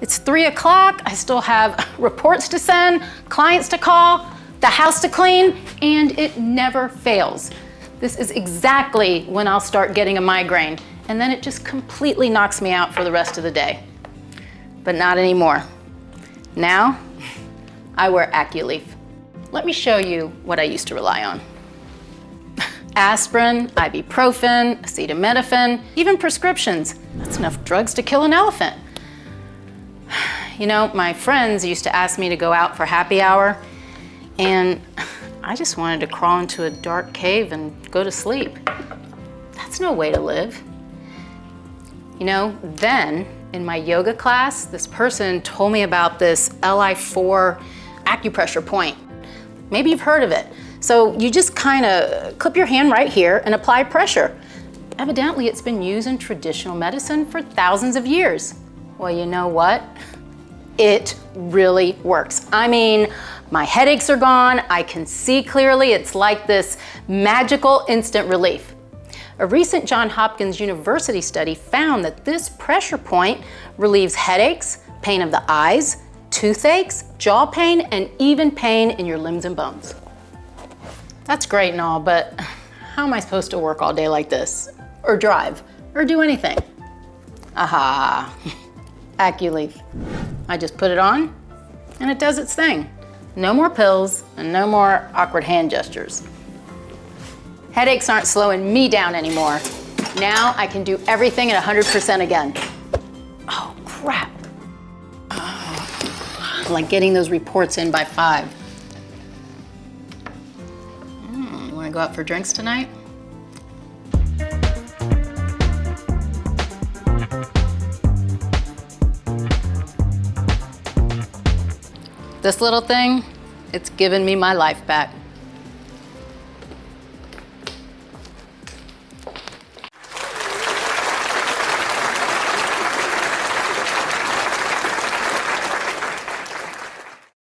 It's 3 o'clock, I still have reports to send, clients to call, the house to clean, and it never fails. This is exactly when I'll start getting a migraine, and then it just completely knocks me out for the rest of the day. But not anymore. Now, I wear Aculief. Let me show you what I used to rely on. Aspirin, ibuprofen, acetaminophen, even prescriptions. That's enough drugs to kill an elephant. You know, my friends used to ask me to go out for happy hour, and I just wanted to crawl into a dark cave and go to sleep. That's no way to live. You know, then in my yoga class, this person told me about this Li4 acupressure point. Maybe you've heard of it. So you just kind of clip your hand right here and apply pressure. Evidently, it's been used in traditional medicine for thousands of years. Well, you know what? It really works. I mean, my headaches are gone, I can see clearly. It's like this magical instant relief. A recent Johns Hopkins University study found that this pressure point relieves headaches, pain of the eyes, toothaches, jaw pain, and even pain in your limbs and bones. That's great and all, but how am I supposed to work all day like this? Or drive, or do anything? Aha, Aculief. I just put it on, and it does its thing. No more pills, and no more awkward hand gestures. Headaches aren't slowing me down anymore. Now I can do everything at 100% again. Oh, crap. Oh, like getting those reports in by 5. You wanna go out for drinks tonight? This little thing, it's given me my life back.